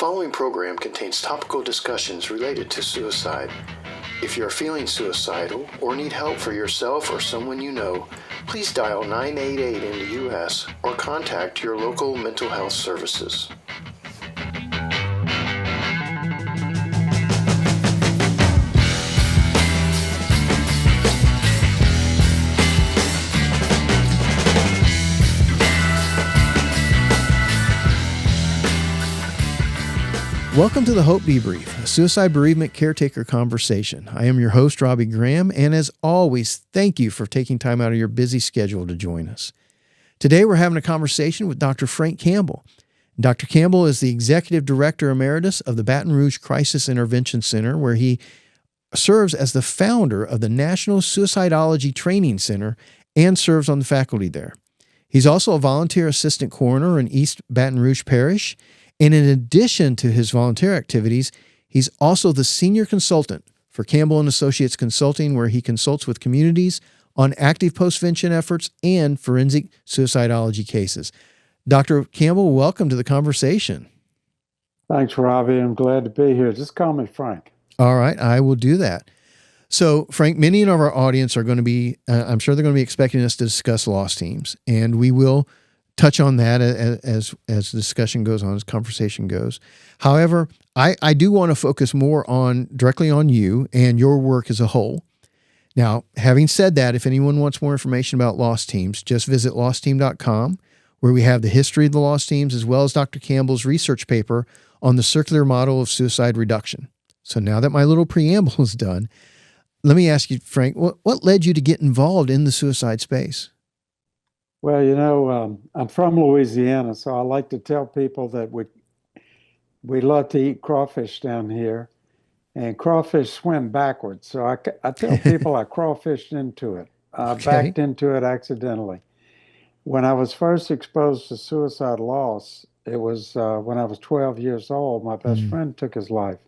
following program contains topical discussions related to suicide. If you are feeling suicidal or need help for yourself or someone you know, please dial 988 in the U.S. or contact your local mental health services. Welcome to the Hope Debrief, a suicide bereavement caretaker conversation. I am your host, Robbie Graham, and as always, thank you for taking time out of your busy schedule to join us. Today, we're having a conversation with Dr. Frank Campbell. Dr. Campbell is the Executive Director Emeritus of the Baton Rouge Crisis Intervention Center, where he serves as the founder of the National Suicidology Training Center and serves on the faculty there. He's also a volunteer assistant coroner in East Baton Rouge Parish. And in addition to his volunteer activities, he's also the senior consultant for Campbell and Associates Consulting, where he consults with communities on active postvention efforts and forensic suicidology cases. Dr. Campbell, welcome to the conversation. Thanks, Robbie. I'm glad to be here. Just call me Frank. All right, I will do that. So, Frank, many of our audience are going to be, I'm sure they're going to be expecting us to discuss loss teams, and we will touch on that as the discussion goes on, as conversation goes. However, I do want to focus more directly on you and your work as a whole. Now, having said that, if anyone wants more information about loss teams, just visit lossteam.com, where we have the history of the loss teams, as well as Dr. Campbell's research paper on the circular model of suicide reduction. So now that my little preamble is done, let me ask you, Frank, what led you to get involved in the suicide space? Well, I'm from Louisiana, so I like to tell people that we love to eat crawfish down here, and crawfish swim backwards. So I tell people I crawfished into it. I backed into it accidentally. When I was first exposed to suicide loss, it was when I was 12 years old. My best friend took his life.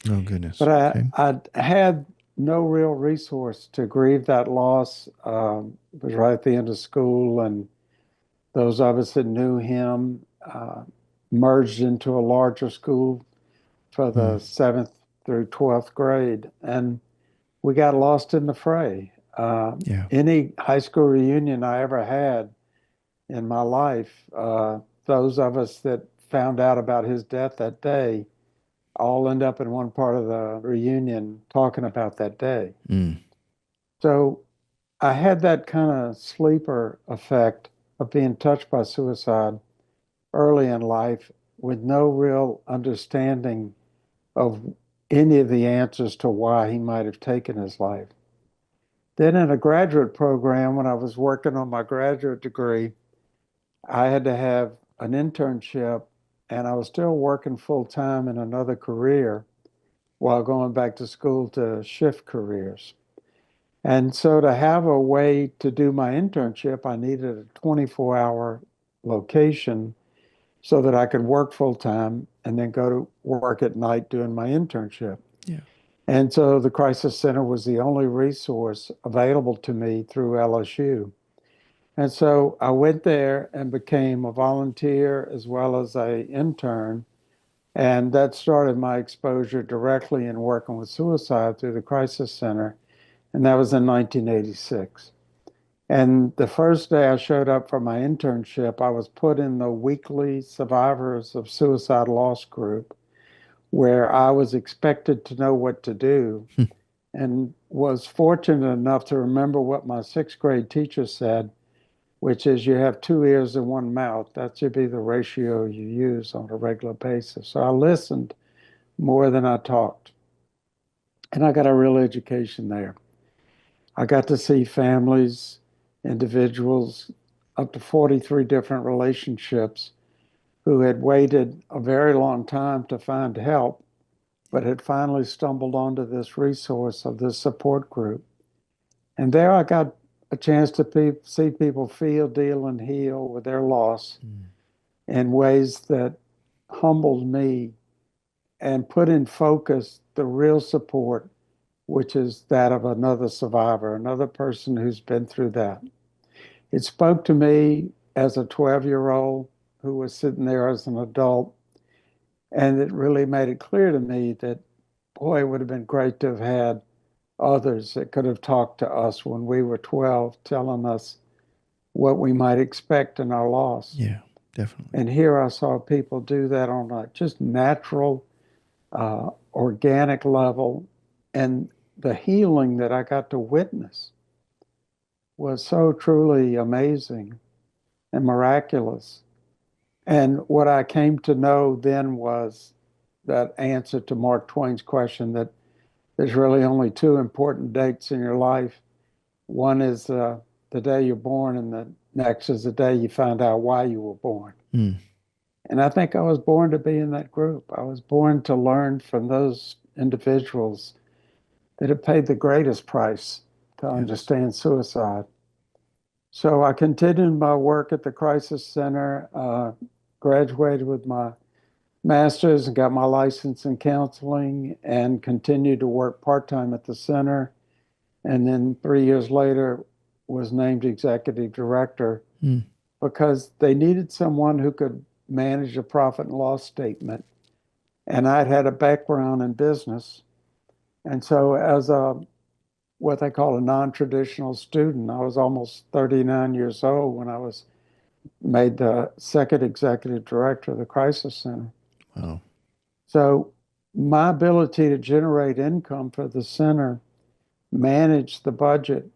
Oh, goodness. But I had no real resource to grieve that loss. It was right at the end of school, and those of us that knew him merged into a larger school for the 7th through 12th grade, and we got lost in the fray. Any high school reunion I ever had in my life, those of us that found out about his death that day all end up in one part of the reunion talking about that day. So I had that kind of sleeper effect of being touched by suicide early in life with no real understanding of any of the answers to why he might have taken his life. Then in a graduate program, when I was working on my graduate degree, I had to have an internship, and I was still working full-time in another career while going back to school to shift careers. And so to have a way to do my internship, I needed a 24-hour location so that I could work full-time and then go to work at night doing my internship. And so the Crisis Center was the only resource available to me through LSU. And so I went there and became a volunteer as well as an intern. And that started my exposure directly in working with suicide through the Crisis Center. And that was in 1986. And the first day I showed up for my internship, I was put in the weekly Survivors of Suicide Loss group, where I was expected to know what to do and was fortunate enough to remember what my 6th grade teacher said, which is you have 2 ears and 1 mouth. That should be the ratio you use on a regular basis. So I listened more than I talked. And I got a real education there. I got to see families, individuals, up to 43 different relationships who had waited a very long time to find help, but had finally stumbled onto this resource of this support group. And there I got a chance to see people feel, deal, and heal with their loss in ways that humbled me and put in focus the real support, which is that of another survivor, another person who's been through that. It spoke to me as a 12-year-old who was sitting there as an adult And it really made it clear to me that, boy, it would have been great to have had others that could have talked to us when we were 12, telling us what we might expect in our loss. Yeah, definitely. And here I saw people do that on a just natural, organic level. And the healing that I got to witness was so truly amazing and miraculous. And what I came to know then was that answer to Mark Twain's question that there's really only two important dates in your life. One is the day you're born, and the next is the day you find out why you were born. Mm. And I think I was born to be in that group. I was born to learn from those individuals that have paid the greatest price to understand suicide. So I continued my work at the Crisis Center, graduated with my master's and got my license in counseling, and continued to work part-time at the center. And then 3 years later was named executive director because they needed someone who could manage a profit and loss statement. And I'd had a background in business. And so as what they call a non-traditional student, I was almost 39 years old when I was made the second executive director of the Crisis Center. Wow. So my ability to generate income for the center, manage the budget,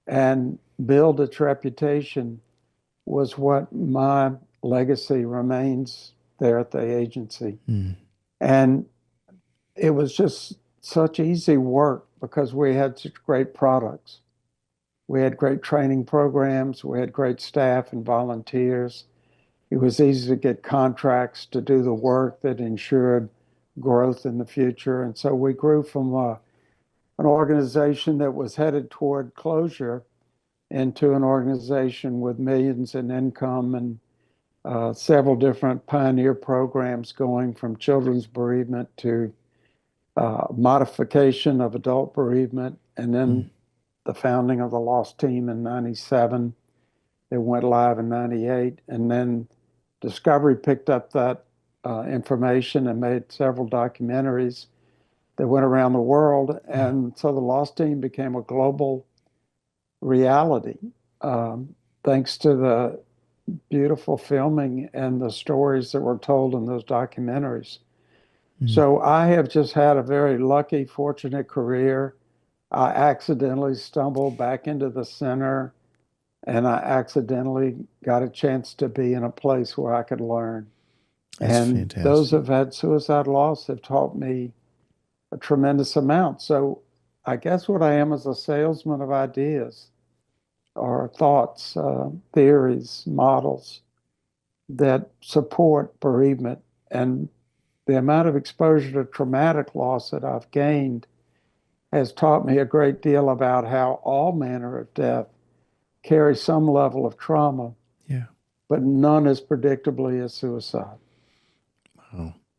and build its reputation was what my legacy remains there at the agency. And it was just such easy work because we had such great products. We had great training programs. We had great staff and volunteers. It was easy to get contracts to do the work that ensured growth in the future. And so we grew from an organization that was headed toward closure into an organization with millions in income and several different pioneer programs going from children's bereavement to modification of adult bereavement, and then the founding of the Lost Team in 97. It went live in 98, and then Discovery picked up that information and made several documentaries that went around the world. And so the Lost Team became a global reality, thanks to the beautiful filming and the stories that were told in those documentaries. So I have just had a very lucky, fortunate career. I accidentally stumbled back into the center, and I accidentally got a chance to be in a place where I could learn. That's and fantastic. Those who've had suicide loss have taught me a tremendous amount. So I guess what I am is a salesman of ideas or thoughts, theories, models that support bereavement. And the amount of exposure to traumatic loss that I've gained has taught me a great deal about how all manner of death carry some level of trauma, but none as predictably as suicide.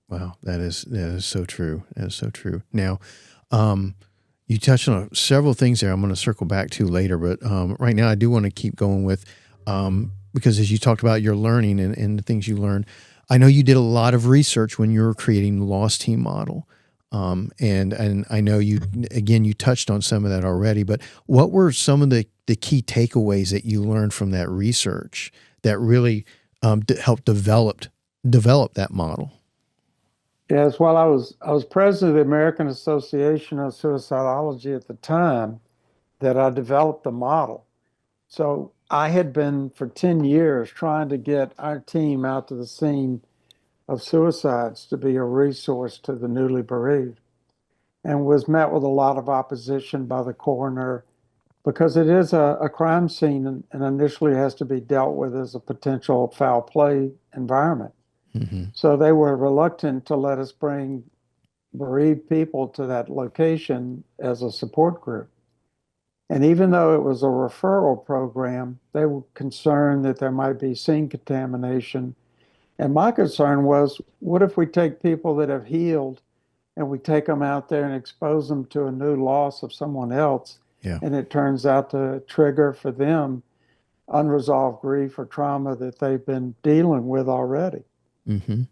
Wow, that is so true. That is so true. Now, you touched on several things there I'm going to circle back to later, but right now I do want to keep going with, because as you talked about your learning and the things you learned, I know you did a lot of research when you were creating the Lost Team model. And I know you touched on some of that already, but what were some of the key takeaways that you learned from that research that really helped develop that model? Yes, well, I was president of the American Association of Suicidology at the time that I developed the model. So I had been for 10 years trying to get our team out to the scene of suicides to be a resource to the newly bereaved, and was met with a lot of opposition by the coroner because it is a crime scene and initially has to be dealt with as a potential foul play environment. So they were reluctant to let us bring bereaved people to that location as a support group. And even though it was a referral program, they were concerned that there might be scene contamination. And my concern was, what if we take people that have healed and we take them out there and expose them to a new loss of someone else, and it turns out to trigger for them unresolved grief or trauma that they've been dealing with already.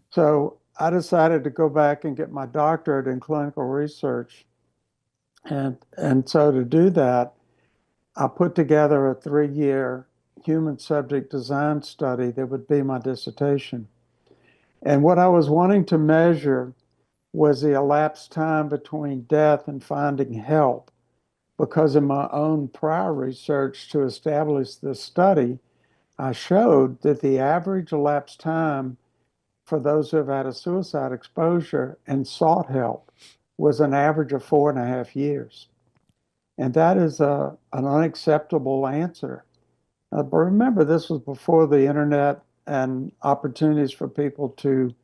So I decided to go back and get my doctorate in clinical research. And so to do that, I put together a 3-year human subject design study that would be my dissertation. And what I was wanting to measure was the elapsed time between death and finding help, because in my own prior research to establish this study, I showed that the average elapsed time for those who have had a suicide exposure and sought help was an average of 4.5 years. And that is an unacceptable answer. But remember, this was before the internet and opportunities for people to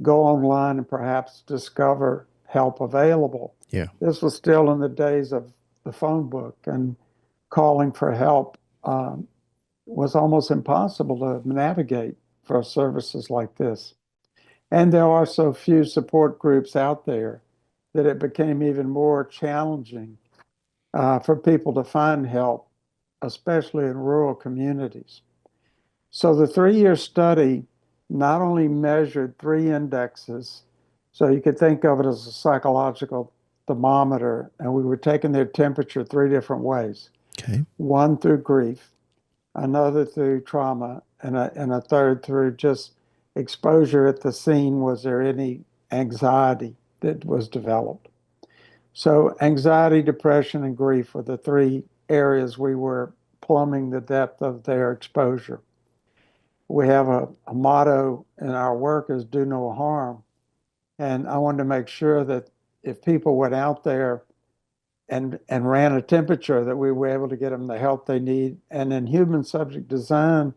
go online and perhaps discover help available. Yeah. This was still in the days of the phone book, and calling for help was almost impossible to navigate for services like this. And there are so few support groups out there that it became even more challenging for people to find help, especially in rural communities. So the 3-year study not only measured 3 indexes, so you could think of it as a psychological thermometer, and we were taking their temperature 3 different ways. Okay. One through grief, another through trauma, and a third through just exposure at the scene. Was there any anxiety that was developed? So anxiety, depression, and grief were the 3 areas we were plumbing the depth of their exposure. We have a motto in our work is do no harm. And I wanted to make sure that if people went out there and ran a temperature, that we were able to get them the help they need. And in human subject design,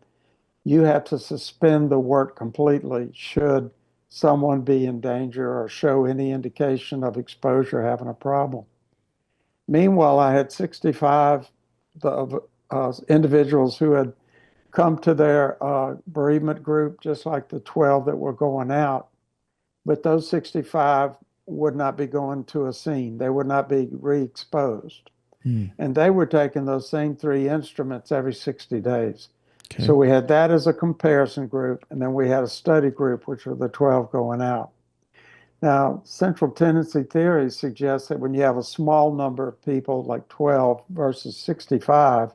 you have to suspend the work completely should someone be in danger or show any indication of exposure having a problem. Meanwhile, I had 65 individuals who had come to their bereavement group, just like the 12 that were going out. But those 65 would not be going to a scene. They would not be re-exposed. And they were taking those same 3 instruments every 60 days. Okay. So we had that as a comparison group, and then we had a study group, which were the 12 going out. Now, central tendency theory suggests that when you have a small number of people, like 12 versus 65,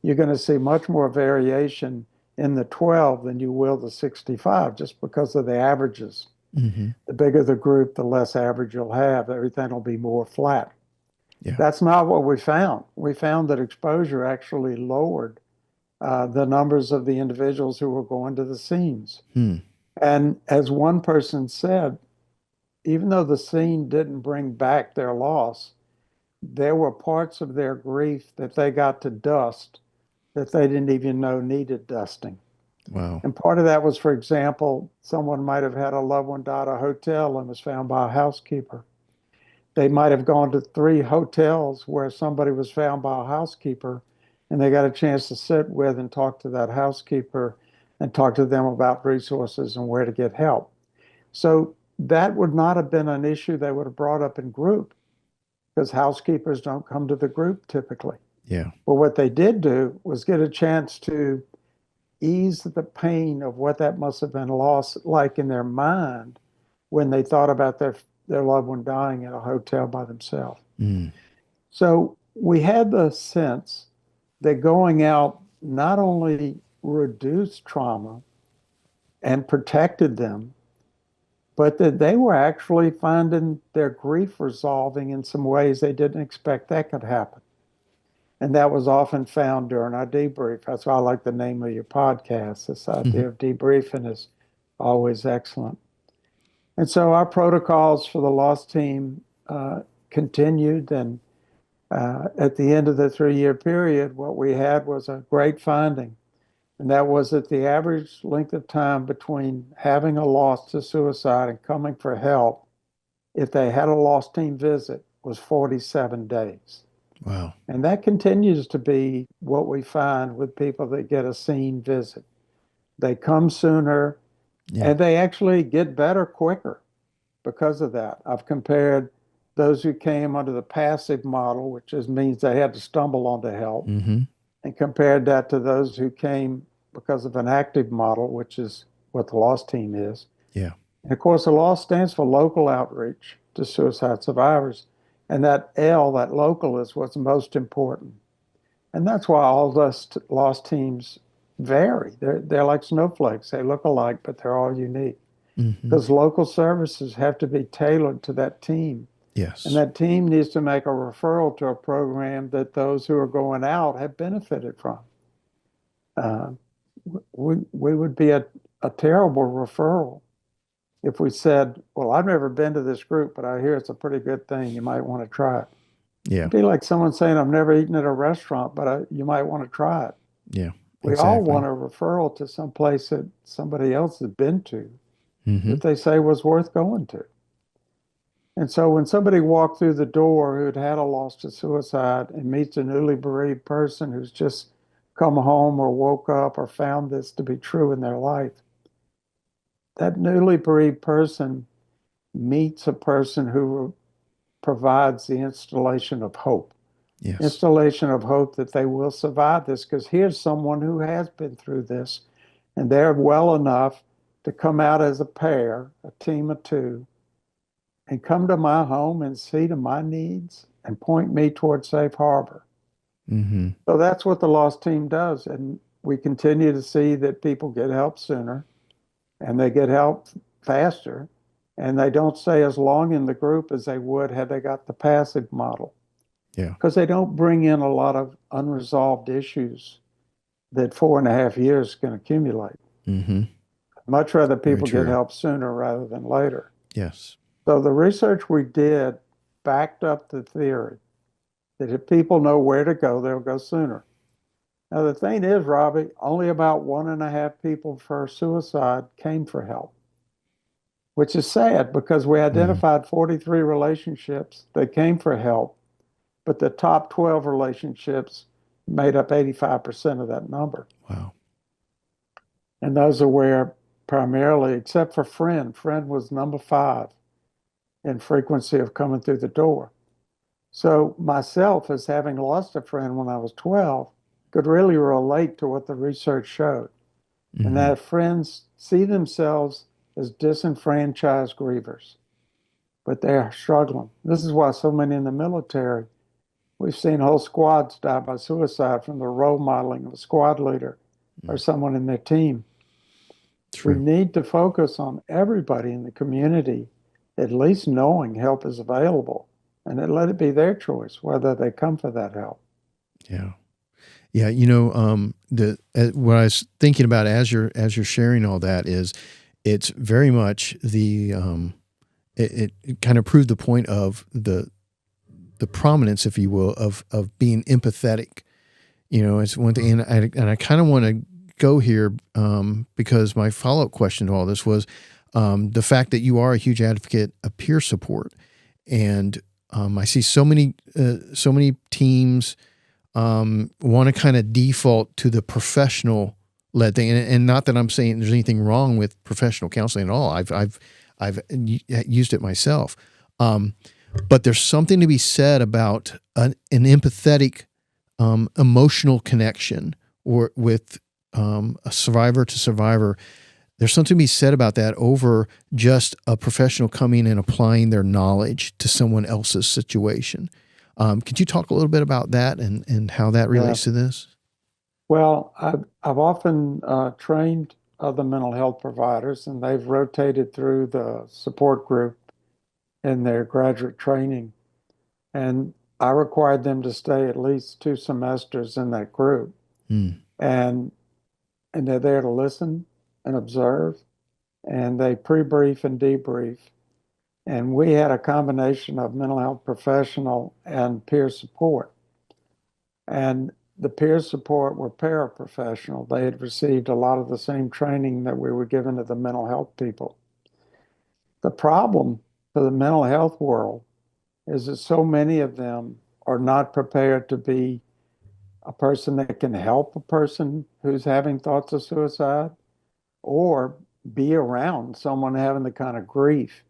you're going to see much more variation in the 12 than you will the 65, just because of the averages. Mm-hmm. The bigger the group, the less average you'll have. Everything will be more flat. Yeah. That's not what we found. We found that exposure actually lowered the numbers of the individuals who were going to the scenes. And as one person said, even though the scene didn't bring back their loss, there were parts of their grief that they got to dust that they didn't even know needed dusting. Wow. And part of that was, for example, someone might have had a loved one die at a hotel and was found by a housekeeper. They might have gone to 3 hotels where somebody was found by a housekeeper, and they got a chance to sit with and talk to that housekeeper and talk to them about resources and where to get help. So that would not have been an issue they would have brought up in group, because housekeepers don't come to the group typically. Yeah. But what they did do was get a chance to ease the pain of what that must have been lost like in their mind when they thought about their loved one dying in a hotel by themselves. So we had the sense that going out not only reduced trauma and protected them, but that they were actually finding their grief resolving in some ways they didn't expect that could happen. And that was often found during our debrief. That's why I like the name of your podcast. This idea of debriefing is always excellent. And so our protocols for the loss team continued. And at the end of the 3-year period, what we had was a great finding. And that was that the average length of time between having a loss to suicide and coming for help, if they had a loss team visit, was 47 days. Wow. And that continues to be what we find with people that get a scene visit. They come sooner, and they actually get better quicker because of that. I've compared those who came under the passive model, which means they had to stumble onto help, and compared that to those who came because of an active model, which is what the loss team is. Yeah. And of course, the law stands for local outreach to suicide survivors. And that L, that local, is what's most important. And that's why all those loss teams vary. They're like snowflakes. They look alike, but they're all unique. Mm-hmm. Because local services have to be tailored to that team. Yes. And that team needs to make a referral to a program that those who are going out have benefited from. We would be a terrible referral if we said, well, I've never been to this group, but I hear it's a pretty good thing. You might want to try it. Yeah. It'd be like someone saying, I've never eaten at a restaurant, but you might want to try it. Yeah. We all want a referral to some place that somebody else has been to that they say was worth going to. And so when somebody walked through the door who'd had a loss to suicide and meets a newly bereaved person who's just come home or woke up or found this to be true in their life, that newly bereaved person meets a person who provides the installation of hope. Yes. Installation of hope that they will survive this, because here's someone who has been through this and they're well enough to come out as a pair, a team of two, and come to my home and see to my needs and point me toward safe harbor. Mm-hmm. So that's what the loss team does. And we continue to see that people get help sooner and they get help faster, and they don't stay as long in the group as they would had they got the passive model. Yeah. Because they don't bring in a lot of unresolved issues that 4.5 years can accumulate. Mm-hmm. Much rather people get help sooner rather than later. Yes. So the research we did backed up the theory that if people know where to go, they'll go sooner. Now, the thing is, Robbie, only about 1.5 people for suicide came for help, which is sad because we identified 43 relationships that came for help, but the top 12 relationships made up 85% of that number. Wow. And those are where primarily, except for friend was number 5 in frequency of coming through the door. So myself, as having lost a friend when I was 12, could really relate to what the research showed. And that friends see themselves as disenfranchised grievers, but they are struggling. This is why so many in the military, we've seen whole squads die by suicide from the role modeling of a squad leader or someone in their team. True. We need to focus on everybody in the community at least knowing help is available, and then let it be their choice whether they come for that help. Yeah. Yeah. What I was thinking about as you're sharing all that is it's very much it kind of proved the point of the prominence, if you will, of being empathetic. It's one thing, and I kind of want to go here because my follow-up question to all this was the fact that you are a huge advocate of peer support, and I see so many teams want to kind of default to the professional led thing, and not that I'm saying there's anything wrong with professional counseling at all. I've used it myself, but there's something to be said about an empathetic, emotional connection or with a survivor to survivor. There's something to be said about that over just a professional coming and applying their knowledge to someone else's situation. Could you talk a little bit about that and how that relates to this? Well, I've often trained other mental health providers, and they've rotated through the support group in their graduate training. And I required them to stay at least 2 semesters in that group. And they're there to listen and observe, and they pre-brief and debrief. And we had a combination of mental health professional and peer support. And the peer support were paraprofessional. They had received a lot of the same training that we were given to the mental health people. The problem for the mental health world is that so many of them are not prepared to be a person that can help a person who's having thoughts of suicide, or be around someone having the kind of grief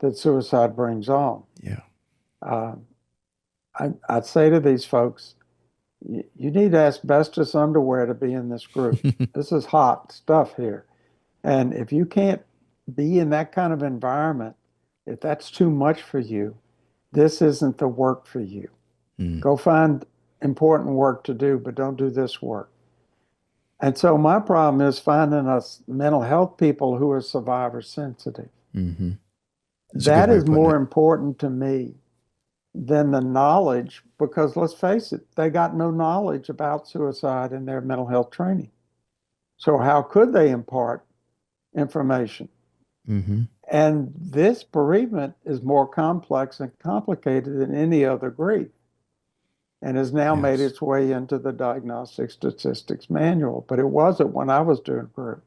that suicide brings on. Yeah. I'd say to these folks, you need asbestos underwear to be in this group. This is hot stuff here. And if you can't be in that kind of environment, if that's too much for you, this isn't the work for you. Go find important work to do, but don't do this work. And so my problem is finding us mental health people who are survivor sensitive. Mm-hmm. That is more important to me than the knowledge, because let's face it, they got no knowledge about suicide in their mental health training. So how could they impart information? Mm-hmm. And this bereavement is more complex and complicated than any other grief, and has now made its way into the Diagnostic Statistics Manual, but it wasn't when I was doing group.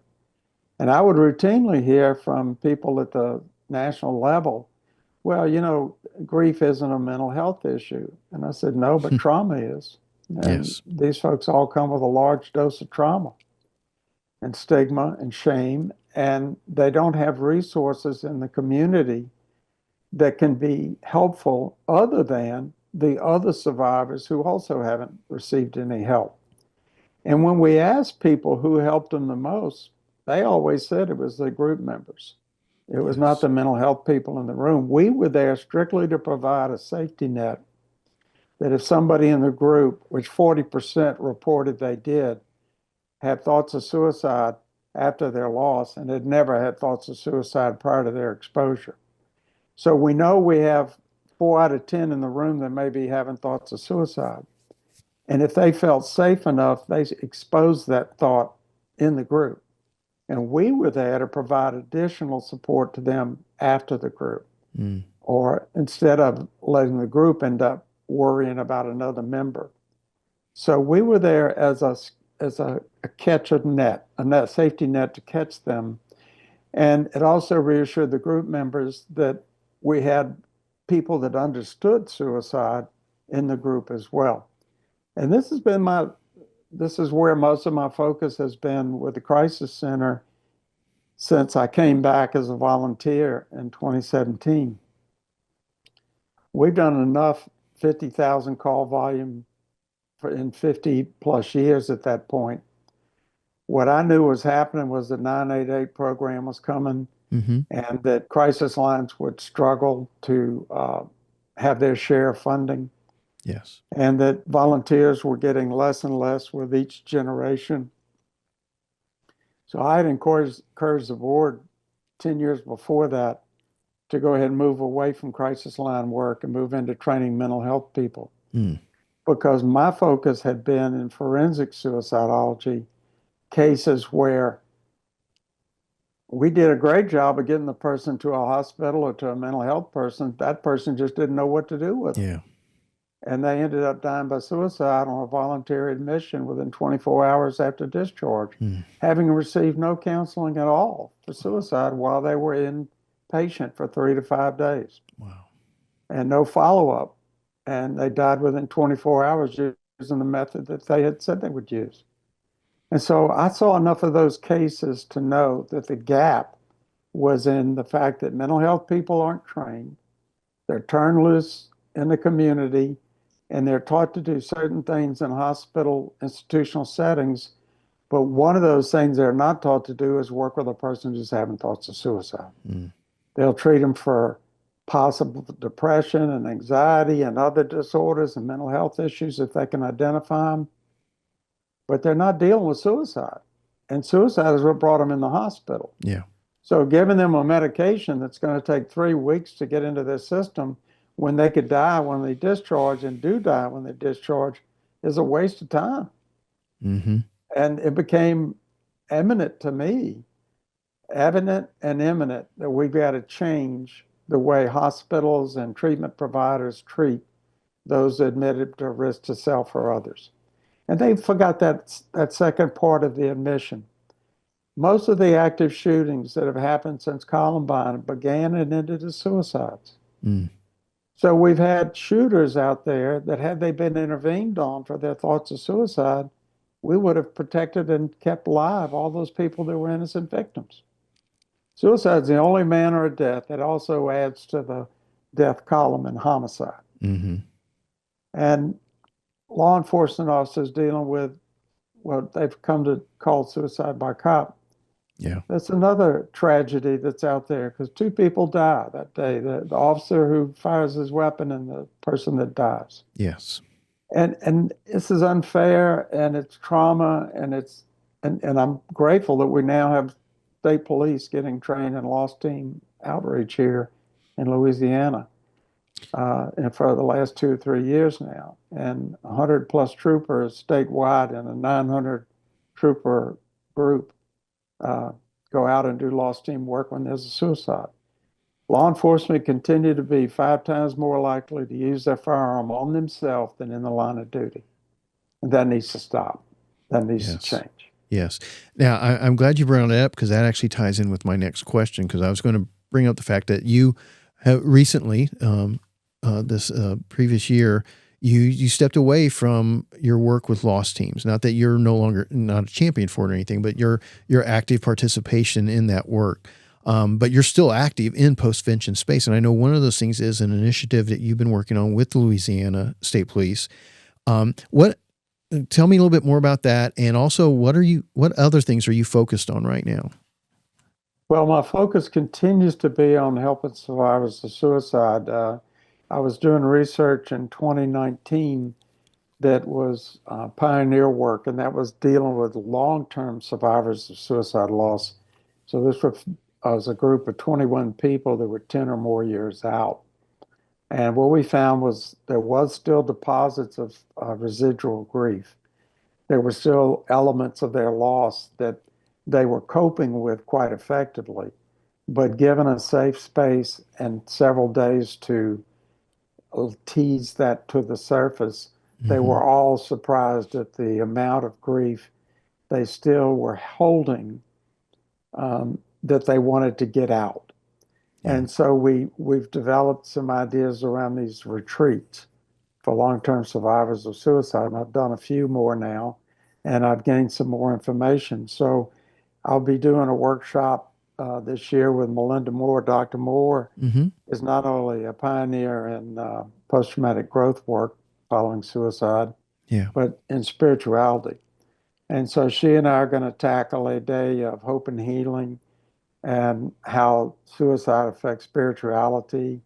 And I would routinely hear from people at the national level, well, you know, grief isn't a mental health issue. And I said, no, but trauma is. And these folks all come with a large dose of trauma and stigma and shame, and they don't have resources in the community that can be helpful other than the other survivors who also haven't received any help. And when we asked people who helped them the most, they always said it was the group members. It was not the mental health people in the room. We were there strictly to provide a safety net that if somebody in the group, which 40% reported they did, had thoughts of suicide after their loss and had never had thoughts of suicide prior to their exposure. So we know we have 4 out of 10 in the room that may be having thoughts of suicide. And if they felt safe enough, they exposed that thought in the group. And we were there to provide additional support to them after the group, or instead of letting the group end up worrying about another member. So we were there as a catch a net, a net safety net to catch them. And it also reassured the group members that we had people that understood suicide in the group as well. And this is where most of my focus has been with the Crisis Center since I came back as a volunteer in 2017. We've done enough 50,000 call volume in 50 plus years at that point. What I knew was happening was the 988 program was coming, and that crisis lines would struggle to have their share of funding. Yes. And that volunteers were getting less and less with each generation. So I had encouraged the board 10 years before that to go ahead and move away from crisis line work and move into training mental health people. Because my focus had been in forensic suicidology, cases where we did a great job of getting the person to a hospital or to a mental health person. That person just didn't know what to do with it. And they ended up dying by suicide on a voluntary admission within 24 hours after discharge, having received no counseling at all for suicide while they were inpatient for 3 to 5 days. Wow. And no follow-up. And they died within 24 hours using the method that they had said they would use. And so I saw enough of those cases to know that the gap was in the fact that mental health people aren't trained. They're turned loose in the community, and they're taught to do certain things in hospital institutional settings. But one of those things they're not taught to do is work with a person who's having thoughts of suicide. They'll treat them for possible depression and anxiety and other disorders and mental health issues if they can identify them. But they're not dealing with suicide. And suicide is what brought them in the hospital. So giving them a medication that's going to take 3 weeks to get into their system when they could die when they discharge and do die when they discharge is a waste of time. And it became evident to me, evident and imminent, that we've got to change the way hospitals and treatment providers treat those admitted to risk to self or others. And they forgot that second part of the admission. Most of the active shootings that have happened since Columbine began and ended as suicides. So we've had shooters out there that had they been intervened on for their thoughts of suicide, we would have protected and kept alive all those people that were innocent victims. Suicide is the only manner of death that also adds to the death column in homicide. And law enforcement officers dealing with what they've come to call suicide by cop Yeah. That's another tragedy that's out there because two people die that day, the officer who fires his weapon and the person that dies. Yes. And this is unfair and it's trauma and I'm grateful that we now have state police getting trained in lost team outreach here in Louisiana. And for the last 2 or 3 years now, and 100 plus troopers statewide and a 900 trooper group uh, go out and do lost team work when there's a suicide. Law enforcement continue to be 5 times more likely to use their firearm on themselves than in the line of duty. And that needs to stop. That needs to Yes. change. Yes. Now, I'm glad you brought it up because that actually ties in with my next question, because I was going to bring up the fact that you have recently, this previous year, you stepped away from your work with lost teams. Not that you're no longer not a champion for it or anything, but your active participation in that work. But you're still active in postvention space. And I know one of those things is an initiative that you've been working on with the Louisiana State Police. Tell me a little bit more about that. And also what other things are you focused on right now? Well, my focus continues to be on helping survivors of suicide. I was doing research in 2019 that was pioneer work, and that was dealing with long-term survivors of suicide loss. So this was a group of 21 people that were 10 or more years out. And what we found was there was still deposits of residual grief. There were still elements of their loss that they were coping with quite effectively. But given a safe space and several days to tease that to the surface, they were all surprised at the amount of grief they still were holding that they wanted to get out. And so we've developed some ideas around these retreats for long-term survivors of suicide. And I've done a few more now, and I've gained some more information. So I'll be doing a workshop this year with Melinda Moore. Dr. Moore is not only a pioneer in post-traumatic growth work following suicide, but in spirituality. And so she and I are going to tackle a day of hope and healing and how suicide affects spirituality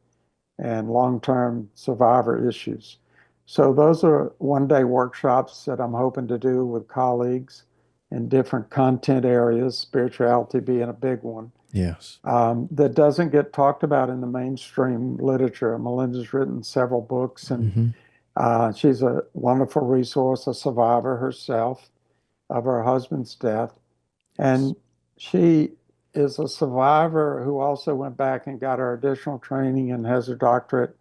and long-term survivor issues. So those are one-day workshops that I'm hoping to do with colleagues in different content areas, spirituality being a big one. Yes. That doesn't get talked about in the mainstream literature. Melinda's written several books, and she's a wonderful resource, a survivor herself of her husband's death. And she is a survivor who also went back and got her additional training and has her doctorate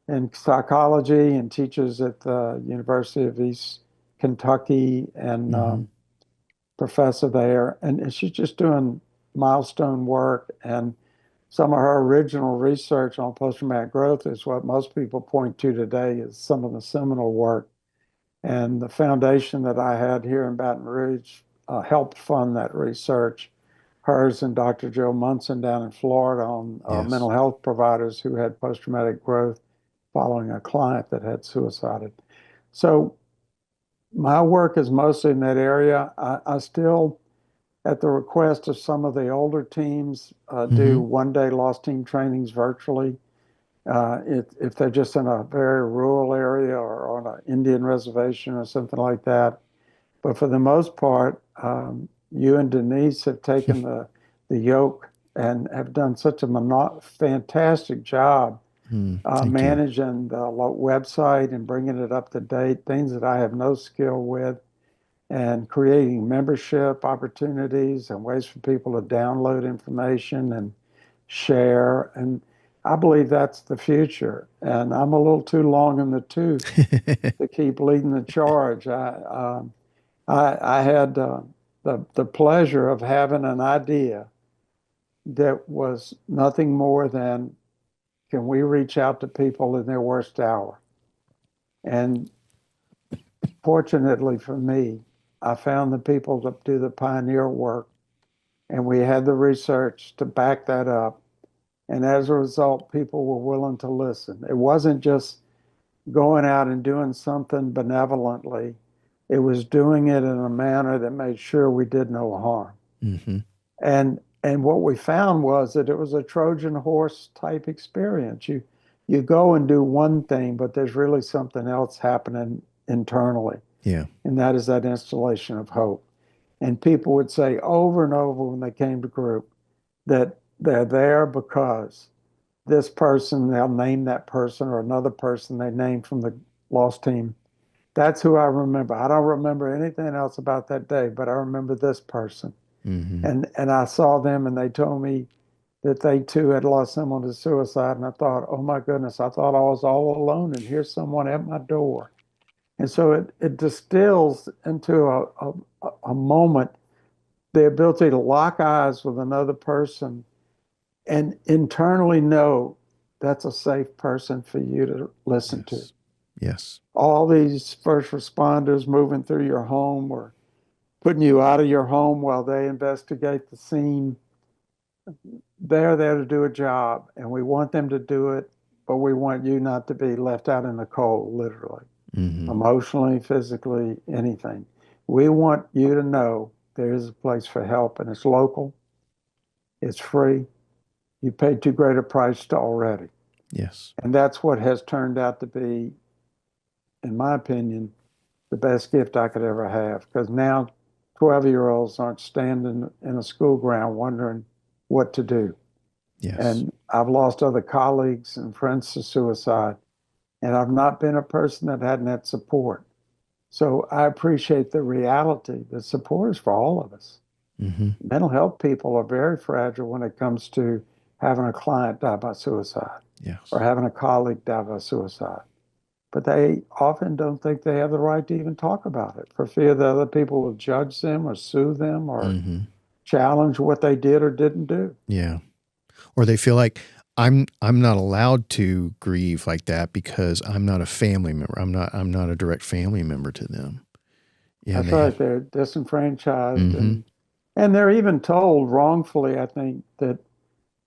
in psychology and teaches at the University of East Kentucky and professor there. And she's just doing milestone work. And some of her original research on post-traumatic growth is what most people point to today as some of the seminal work. And the foundation that I had here in Baton Rouge helped fund that research. Hers and Dr. Joe Munson down in Florida on mental health providers who had post-traumatic growth following a client that had suicided. So my work is mostly in that area. I still, at the request of some of the older teams, do one-day lost team trainings virtually. If they're just in a very rural area or on an Indian reservation or something like that. But for the most part, you and Denise have taken the yoke and have done such a fantastic job managing the website and bringing it up to date, things that I have no skill with, and creating membership opportunities and ways for people to download information and share. And I believe that's the future. And I'm a little too long in the tooth to keep leading the charge. I had the pleasure of having an idea that was nothing more than, can we reach out to people in their worst hour? And fortunately for me, I found the people to do the pioneer work, and we had the research to back that up. And as a result, people were willing to listen. It wasn't just going out and doing something benevolently. It was doing it in a manner that made sure we did no harm. And what we found was that it was a Trojan horse type experience. You go and do one thing, but there's really something else happening internally. Yeah. And that is that installation of hope. And people would say over and over when they came to group that they're there because this person, they'll name that person or another person they named from the lost team. That's who I remember. I don't remember anything else about that day, but I remember this person. Mm-hmm. And I saw them and they told me that they too had lost someone to suicide. And I thought, oh my goodness, I thought I was all alone and here's someone at my door. And so it distills into a moment the ability to lock eyes with another person and internally know that's a safe person for you to listen to. Yes. All these first responders moving through your home or putting you out of your home while they investigate the scene, they're there to do a job, and we want them to do it, but we want you not to be left out in the cold, literally, emotionally, physically, anything. We want you to know there is a place for help, and it's local, it's free. You paid too great a price already. Yes. And that's what has turned out to be, in my opinion, the best gift I could ever have. Because now 12-year-olds aren't standing in a school ground wondering what to do. Yes. And I've lost other colleagues and friends to suicide, and I've not been a person that hadn't had support. So I appreciate the reality that support is for all of us. Mental health people are very fragile when it comes to having a client die by suicide or having a colleague die by suicide. But they often don't think they have the right to even talk about it for fear that other people will judge them or sue them or challenge what they did or didn't do. Yeah. Or they feel like I'm not allowed to grieve like that because I'm not a family member. I'm not a direct family member to them. Yeah, That's right. They're disenfranchised and they're even told wrongfully, I think, that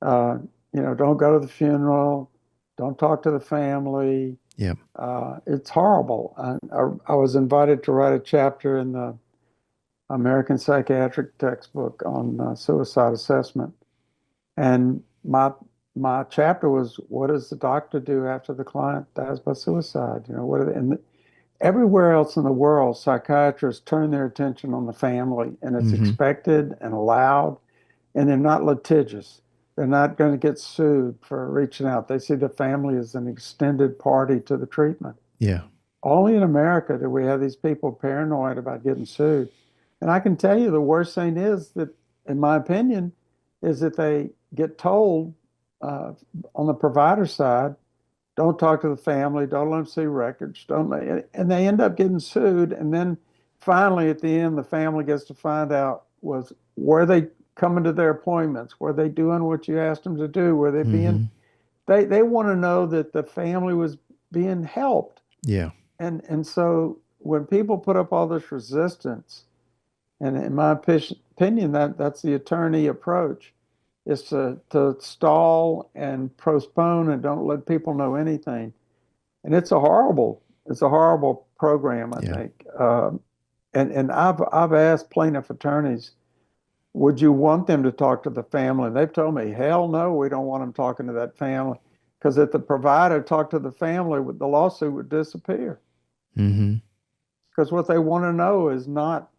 don't go to the funeral, don't talk to the family. Yeah. It's horrible. I was invited to write a chapter in the American Psychiatric textbook on suicide assessment. And my chapter was, what does the doctor do after the client dies by suicide? And everywhere else in the world, psychiatrists turn their attention on the family, and it's expected and allowed, and they're not litigious. They're not going to get sued for reaching out. They see the family as an extended party to the treatment. Yeah. Only in America do we have these people paranoid about getting sued. And I can tell you the worst thing is that, in my opinion, is that they get told on the provider side, don't talk to the family, don't let them see records, and they end up getting sued. And then finally, at the end, the family gets to find out were they coming to their appointments? Were they doing what you asked them to do? Were they being, they want to know that the family was being helped. Yeah. And so when people put up all this resistance, and in my opinion, that's the attorney approach, is to stall and postpone and don't let people know anything. And it's a horrible program, I think. And I've asked plaintiff attorneys, would you want them to talk to the family? And they've told me, hell no, we don't want them talking to that family. Because if the provider talked to the family, the lawsuit would disappear. Because what they want to know is not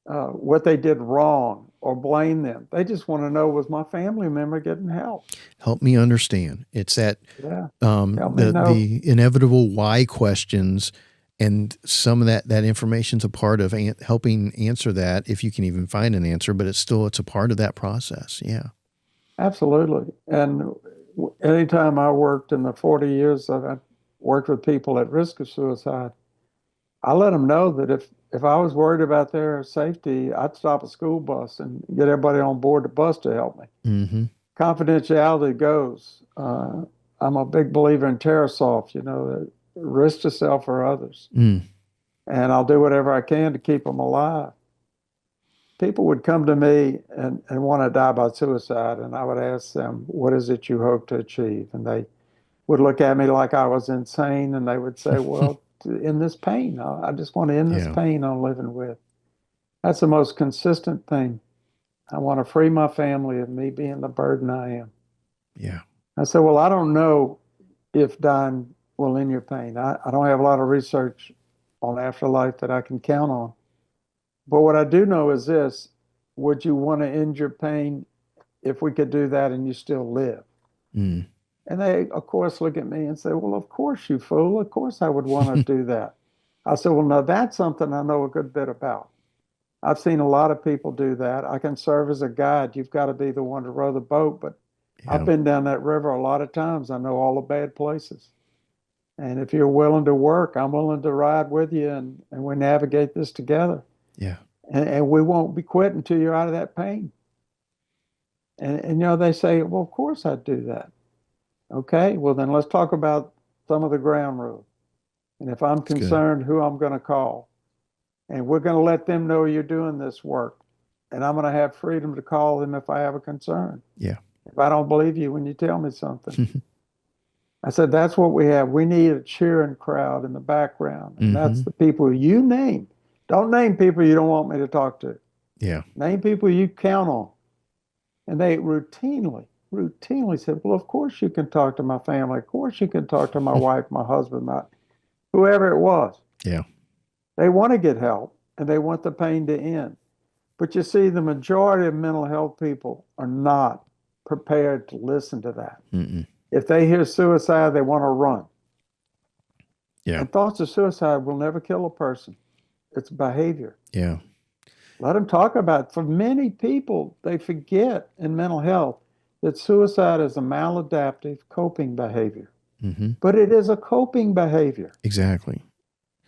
what they did wrong or blame them. They just want to know, was my family member getting help? Help me understand. It's that the inevitable why questions. And some of that information's a part of helping answer that, if you can even find an answer, but it's a part of that process. Yeah. Absolutely. And anytime I worked in the 40 years that I worked with people at risk of suicide, I let them know that if I was worried about their safety, I'd stop a school bus and get everybody on board the bus to help me. Confidentiality goes. I'm a big believer in TerraSoft, risk to self or others. And I'll do whatever I can to keep them alive. People would come to me and want to die by suicide, and I would ask them, what is it you hope to achieve? And they would look at me like I was insane, and they would say, well, to end this pain. I just want to end this pain I'm living with. That's the most consistent thing I want to free my family of me being the burden I am. Yeah. I said, well, I don't know if dying will end your pain. I don't have a lot of research on afterlife that I can count on. But what I do know is this: would you want to end your pain if we could do that and you still live? Mm. And they, of course, look at me and say, well, of course, you fool. Of course, I would want to do that. I said, well, now that's something I know a good bit about. I've seen a lot of people do that. I can serve as a guide. You've got to be the one to row the boat. But I've Yeah. been down that river a lot of times. I know all the bad places. And if you're willing to work, I'm willing to ride with you, and we navigate this together. Yeah. And we won't be quitting until you're out of that pain. And they say, well, of course I'd do that. Okay, well, then let's talk about some of the ground rules. And if I'm That's good. concerned, who I'm going to call. And we're going to let them know you're doing this work. And I'm going to have freedom to call them if I have a concern. Yeah. If I don't believe you when you tell me something. I said, that's what we have. We need a cheering crowd in the background. And that's the people you name. Don't name people you don't want me to talk to. Yeah. Name people you count on. And they routinely said, well, of course you can talk to my family. Of course you can talk to my wife, my husband, whoever it was. Yeah. They want to get help, and they want the pain to end. But you see, the majority of mental health people are not prepared to listen to that. Mm-mm. If they hear suicide, they want to run. Yeah. And thoughts of suicide will never kill a person. It's behavior. Yeah. Let them talk about it. For many people, they forget in mental health that suicide is a maladaptive coping behavior. But it is a coping behavior. Exactly.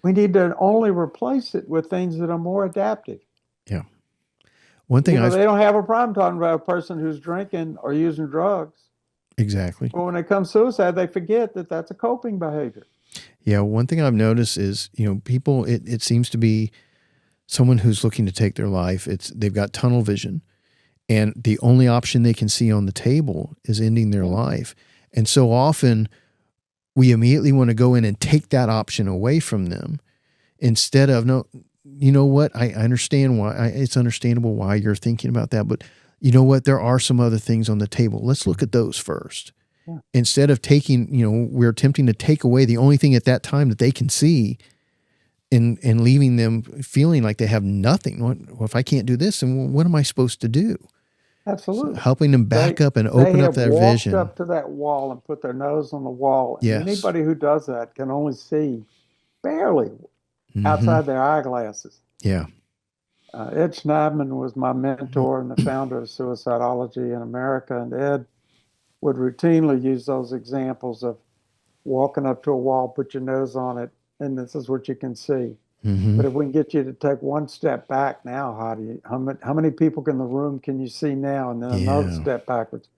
We need to only replace it with things that are more adaptive. Yeah. One thing they don't have a problem talking about a person who's drinking or using drugs. Exactly. But when it comes to suicide, they forget that that's a coping behavior. Yeah. One thing I've noticed is, people, it seems to be someone who's looking to take their life. They've got tunnel vision, and the only option they can see on the table is ending their life. And so often we immediately want to go in and take that option away from them instead of, no, you know what? I understand why. It's understandable why you're thinking about that. But you know what? There are some other things on the table. Let's look at those first. Yeah. Instead of taking, we're attempting to take away the only thing at that time that they can see and leaving them feeling like they have nothing. Well, if I can't do this, then what am I supposed to do? Absolutely. So helping them back up and open up that vision. They have walked up to that wall and put their nose on the wall. And yes. Anybody who does that can only see barely outside their eyeglasses. Yeah. Ed Schneidman was my mentor and the founder of Suicidology in America. And Ed would routinely use those examples of walking up to a wall, put your nose on it, and this is what you can see. But if we can get you to take one step back now, how many people in the room can you see now? And then another step backwards.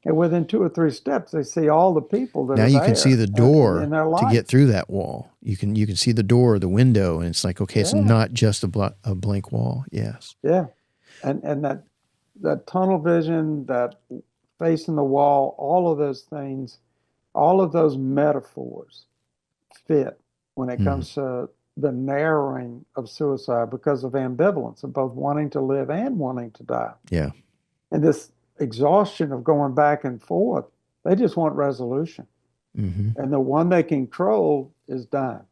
And within 2 or 3 steps, they see all the people that now are you there can see the door in their life. To get through that wall. You can see the door, the window, and it's like, okay, it's not just a blank wall. Yes. Yeah. And that tunnel vision, that facing the wall, all of those things, all of those metaphors fit when it comes to the narrowing of suicide because of ambivalence of both wanting to live and wanting to die. Yeah. And this exhaustion of going back and forth, they just want resolution. And the one they control is dying.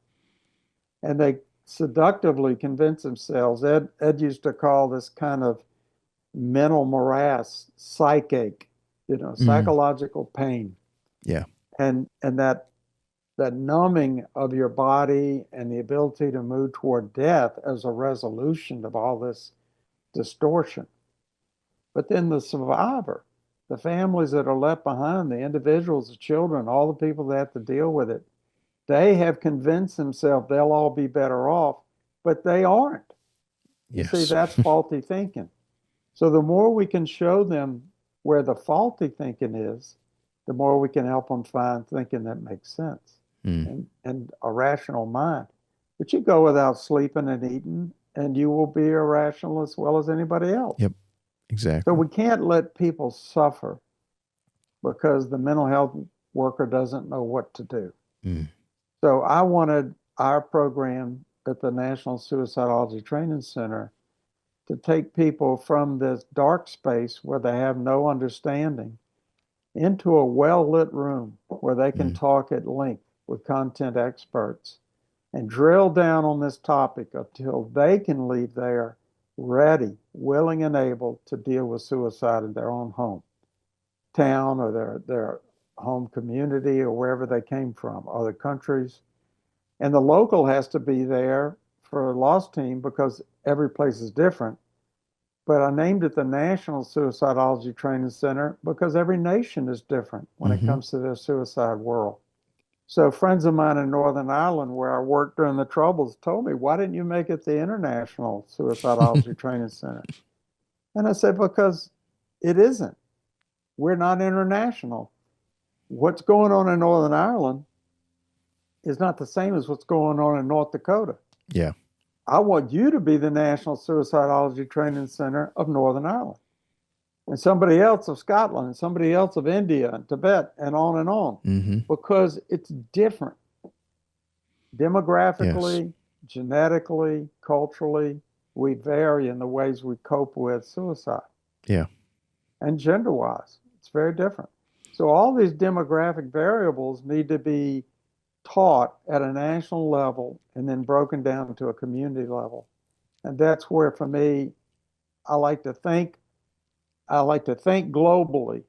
And they seductively convince themselves. Ed used to call this kind of mental morass psychache, psychological pain. Yeah. And that numbing of your body and the ability to move toward death as a resolution of all this distortion. But then the survivor, the families that are left behind, the individuals, the children, all the people that have to deal with it, they have convinced themselves they'll all be better off, but they aren't. Yes. You see, that's faulty thinking. So the more we can show them where the faulty thinking is, the more we can help them find thinking that makes sense and a rational mind. But you go without sleeping and eating, and you will be irrational as well as anybody else. Yep, exactly. So we can't let people suffer because the mental health worker doesn't know what to do. So I wanted our program at the National Suicidology Training Center to take people from this dark space where they have no understanding into a well-lit room where they can talk at length with content experts and drill down on this topic until they can leave there ready, willing, and able to deal with suicide in their own home, town, or their home community, or wherever they came from, other countries. And the local has to be there for a loss team because every place is different. But I named it the National Suicidology Training Center because every nation is different when it comes to their suicide world. So friends of mine in Northern Ireland, where I worked during the Troubles, told me, why didn't you make it the International Suicidology Training Center? And I said, because it isn't. We're not international. What's going on in Northern Ireland is not the same as what's going on in North Dakota. Yeah. I want you to be the National Suicidology Training Center of Northern Ireland, and somebody else of Scotland, and somebody else of India and Tibet, and on, because it's different demographically, genetically, culturally. We vary in the ways we cope with suicide. Yeah. And gender-wise, it's very different. So all these demographic variables need to be taught at a national level and then broken down to a community level. And that's where, for me, I like to think globally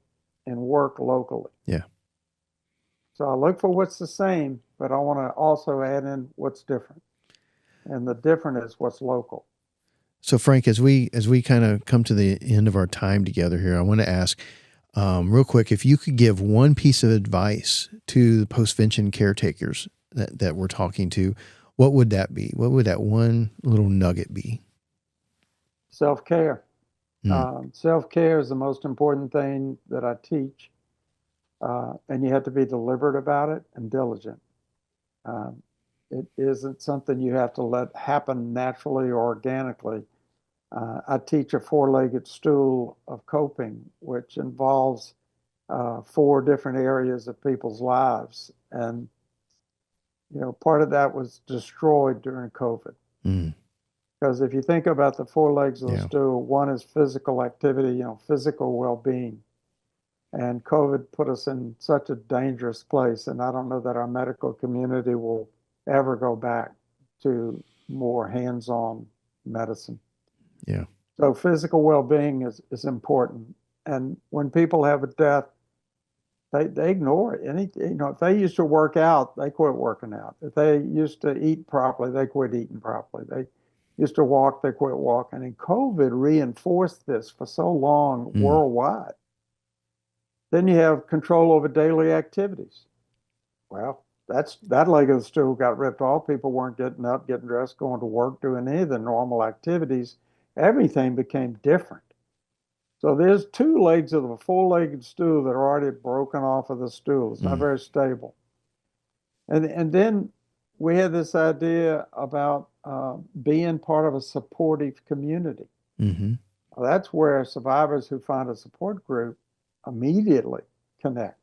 and work locally. Yeah. So I look for what's the same, but I want to also add in what's different. And the different is what's local. So Frank, as we kind of come to the end of our time together here, I want to ask real quick, if you could give one piece of advice to the postvention caretakers that we're talking to, what would that be? What would that one little nugget be? Self-care. Self-care is the most important thing that I teach. And you have to be deliberate about it and diligent. It isn't something you have to let happen naturally or organically. I teach a four-legged stool of coping, which involves 4 different areas of people's lives. And, part of that was destroyed during COVID. Because if you think about the 4 legs of the stool, one is physical activity, physical well-being. And COVID put us in such a dangerous place. And I don't know that our medical community will ever go back to more hands-on medicine. Yeah. So physical well-being is important. And when people have a death, they ignore it. If they used to work out, they quit working out. If they used to eat properly, they quit eating properly. They used to walk, they quit walking. And COVID reinforced this for so long worldwide. Then you have control over daily activities. Well, that leg of the stool got ripped off. People weren't getting up, getting dressed, going to work, doing any of the normal activities. Everything became different. So there's 2 legs of a 4-legged stool that are already broken off of the stool. It's not very stable. And then we had this idea about being part of a supportive community. Well, that's where survivors who find a support group immediately connect.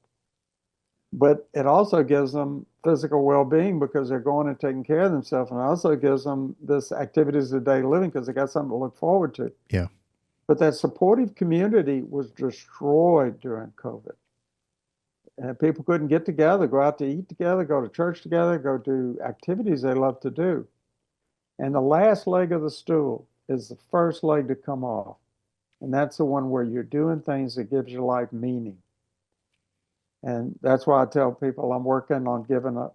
But it also gives them physical well-being because they're going and taking care of themselves, and it also gives them this activities of daily living because they got something to look forward to. Yeah. But that supportive community was destroyed during COVID. And people couldn't get together, go out to eat together, go to church together, go do activities they love to do. And the last leg of the stool is the first leg to come off. And that's the one where you're doing things that gives your life meaning. And that's why I tell people I'm working on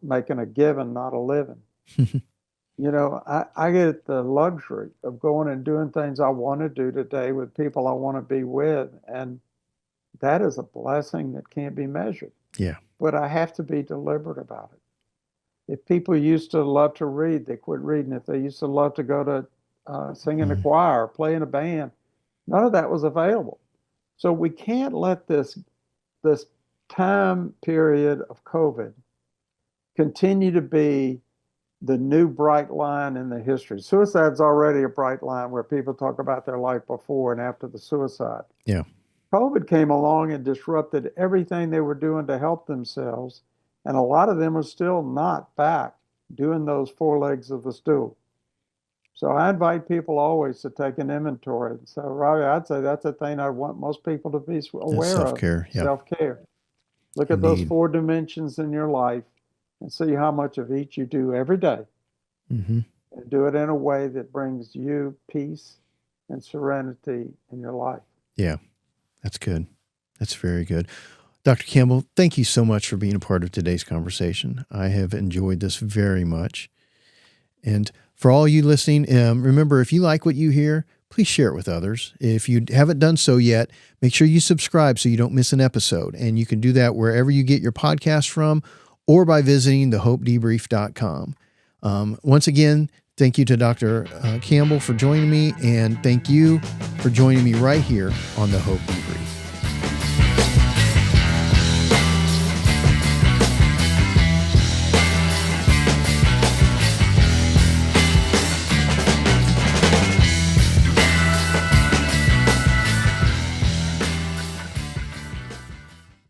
making a giving, not a living. I get the luxury of going and doing things I want to do today with people I want to be with. And that is a blessing that can't be measured. Yeah. But I have to be deliberate about it. If people used to love to read, they quit reading. If they used to love to go to sing in a choir or play in a band, none of that was available. So we can't let this time period of COVID continue to be the new bright line in the history. Suicide's already a bright line where people talk about their life before and after the suicide. Yeah. COVID came along and disrupted everything they were doing to help themselves, and a lot of them are still not back doing those 4 legs of the stool. So I invite people always to take an inventory. So, Robbie, I'd say that's a thing I want most people to be That's aware of. self-care. Yeah, Self-care. Look at those indeed. 4 dimensions in your life and see how much of each you do every day. Mm-hmm. And do it in a way that brings you peace and serenity in your life. Yeah, that's good. That's very good. Dr. Campbell, thank you so much for being a part of today's conversation. I have enjoyed this very much. And for all you listening, remember, if you like what you hear, please share it with others. If you haven't done so yet, make sure you subscribe so you don't miss an episode. And you can do that wherever you get your podcast from or by visiting thehopedebrief.com. Once again, thank you to Dr. Campbell for joining me, and thank you for joining me right here on the Hope Debrief.